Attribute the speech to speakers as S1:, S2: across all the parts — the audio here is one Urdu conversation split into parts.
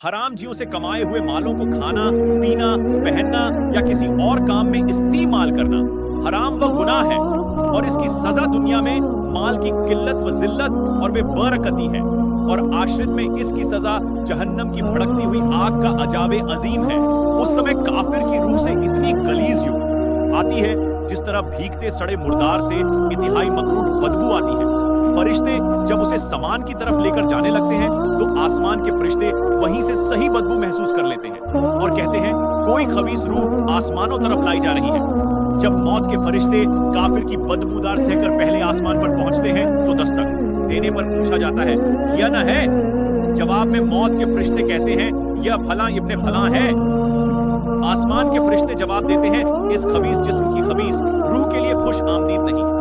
S1: حرام جیوں سے کمائے ہوئے مالوں کو کھانا پینا پہننا یا کسی اور کام میں استعمال کرنا حرام و گناہ ہے، اور اس کی سزا دنیا میں مال کی قلت و ذلت اور بے برکتی ہے، اور آخرت میں اس کی سزا جہنم کی بھڑکتی ہوئی آگ کا عذاب عظیم ہے۔ اس سمے کافر کی روح سے اتنی غلیظ یوں آتی ہے جس طرح بھیگتے سڑے مردار سے انتہائی مکروہ بدبو آتی ہے۔ فرشتے جب اسے سامان کی طرف لے کر جانے لگتے ہیں تو آسمان کے فرشتے وہیں سے صحیح بدبو محسوس کر لیتے ہیں اور کہتے ہیں کوئی خبیث روح آسمانوں طرف لائی جا رہی ہے۔ جب موت کے فرشتے کافر کی بدبودار سہ کر پہلے آسمان پر پہنچتے ہیں تو دستک دینے پر پوچھا جاتا ہے یا نہ ہے؟ جواب میں موت کے فرشتے کہتے ہیں یا پھلاں ابن پھلاں ہے۔ آسمان کے فرشتے جواب دیتے ہیں اس خبیث جسم کی خبیث روح کے لیے خوش آمدید نہیں،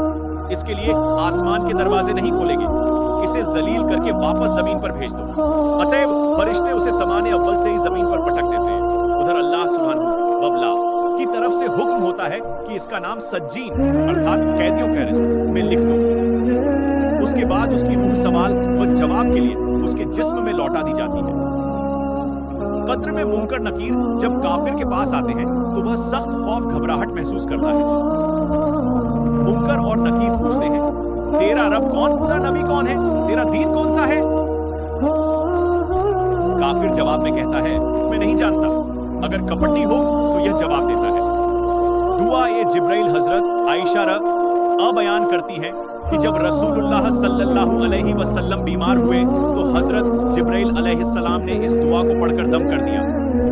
S1: اس کے لیے آسمان کے دروازے نہیں کھولے گے، اسے ذلیل کر کے واپس زمین پر بھیج دو۔ اتیب فرشتے اسے سمان اول سے ہی زمین پر پٹک دیتے ہیں۔ ادھر اللہ سبحانہ وتعالی کی طرف سے حکم ہوتا ہے کہ اس کا نام سجین ارتھات قیدیوں فہرست میں لکھ دو۔ اس کے بعد اس کی روح سوال و جواب کے لیے اس کے جسم میں لوٹا دی جاتی ہے۔ قبر میں منکر نکیر جب کافر کے پاس آتے ہیں تو وہ سخت خوف گھبراہٹ محسوس کرتا ہے۔ منکر اور نکیر پوچھتے ہیں تیرا رب کون، پورا نبی کون ہے، تیرا دین کون سا ہے؟ کافر جواب میں کہتا ہے میں نہیں جانتا، اگر کپٹی ہو تو یہ جواب دیتا ہے۔ دعا جبرائیل حضرت عائشہ بیان کرتی ہیں کہ جب رسول اللہ صلی اللہ علیہ وسلم بیمار ہوئے تو حضرت جبرائیل علیہ السلام نے اس دعا کو پڑھ کر دم کر دیا،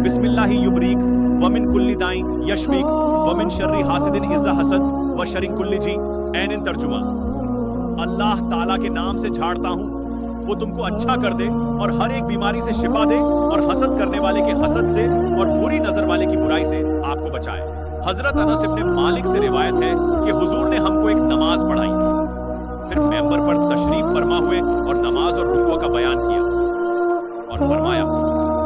S1: بسم اللہ یبریک ومن کل دائیں یشفیک ومن شر حاسد اذا حسد وشر کل جی۔ عین ترجمہ، اللہ تعالیٰ کے نام سے جھاڑتا ہوں وہ تم کو اچھا کر دے اور ہر ایک بیماری سے شفا دے اور حسد کرنے والے کے حسد سے اور بری نظر والے کی برائی سے آپ کو بچائے۔ حضرت انس ابن مالک سے روایت ہے کہ حضور نے ہم کو ایک نماز پڑھائی، پھر ممبر پر تشریف فرما ہوئے اور نماز اور رکوع کا بیان کیا اور فرمایا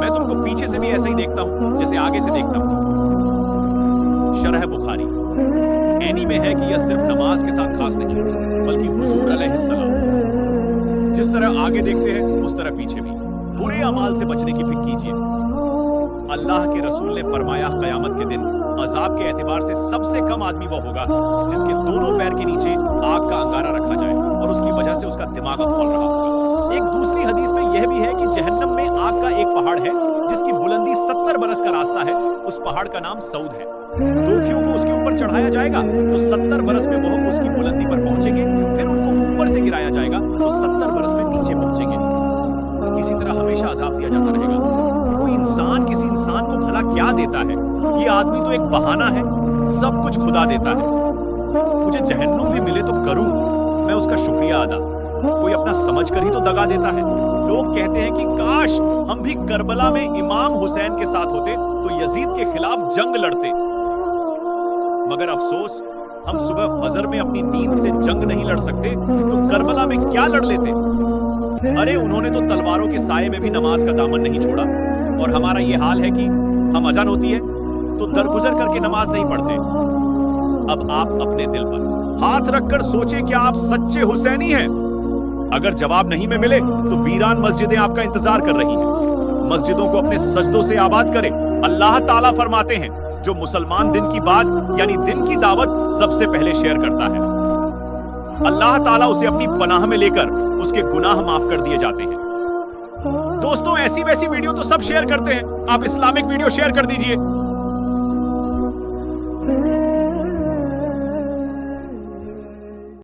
S1: میں تم کو پیچھے سے بھی ایسا ہی دیکھتا ہوں جیسے آگے سے دیکھتا ہوں۔ شرح بخاری اینی میں ہے کہ یہ صرف نماز کے ساتھ خاص نہیں بلکہ حضور علیہ السلام جس طرح آگے دیکھتے ہیں اس طرح پیچھے بھی۔ برے اعمال سے بچنے کی فکر کیجیے۔ اللہ کے رسول نے فرمایا قیامت کے دن عذاب کے اعتبار سے سب سے کم آدمی وہ ہوگا جس کے دونوں پیر کے نیچے آگ کا انگارہ رکھا جائے اور اس کی وجہ سے اس کا دماغ کھول رہا ہوگا۔ ایک دوسری حدیث میں یہ بھی ہے کہ جہنم میں آگ کا ایک پہاڑ ہے جس کی بلندی 70 برس کا راستہ ہے، اس پہاڑ کا نام سعود ہے۔ دوکھیوں کو اس کے اوپر چڑھایا جائے گا تو 70 برس میں وہ اس کی بلندی پر پہنچیں گے، پھر ان کو اوپر سے گرایا جائے گا تو 70 برس میں نیچے پہنچیں گے۔ اسی طرح ہمیشہ عذاب دیا جاتا رہے گا۔ کوئی انسان کسی انسان کو بھلا کیا دیتا ہے؟ یہ آدمی تو ایک بہانہ ہے، سب کچھ خدا دیتا ہے۔ مجھے جہنم بھی ملے تو کروں، میں اس کا شکریہ ادا۔ کوئی اپنا سمجھ کر ہی تو دگا دیتا ہے۔ لوگ کہتے ہیں کہ کاش ہم بھی کربلا میں امام حسین کے ساتھ ہوتے تو یزید کے خلاف جنگ لڑتے، مگر افسوس ہم صبح فجر میں اپنی نیند سے جنگ نہیں لڑ سکتے تو کربلا میں کیا لڑ لیتے؟ ارے انہوں نے تو تلواروں کے سائے میں بھی نماز کا دامن نہیں چھوڑا، اور ہمارا یہ حال ہے کہ ہم اذان ہوتی ہے تو درگزر کر کے نماز نہیں پڑھتے۔ اب آپ اپنے دل پر ہاتھ رکھ کر سوچیں کہ آپ سچے حسینی ہیں۔ اگر جواب نہیں میں ملے تو ویران مسجدیں آپ کا انتظار کر رہی ہیں۔ مسجدوں کو اپنے سجدوں سے آباد کریں۔ اللہ تعالیٰ فرماتے ہیں جو مسلمان دن کی بات یعنی دن کی دعوت سب سے پہلے شیئر کرتا ہے، اللہ تعالیٰ اسے اپنی پناہ میں لے کر اس کے گناہ معاف کر دیے جاتے ہیں۔ دوستوں ایسی ویسی ویڈیو تو سب شیئر کرتے ہیں، آپ اسلامک ویڈیو شیئر کر دیجئے۔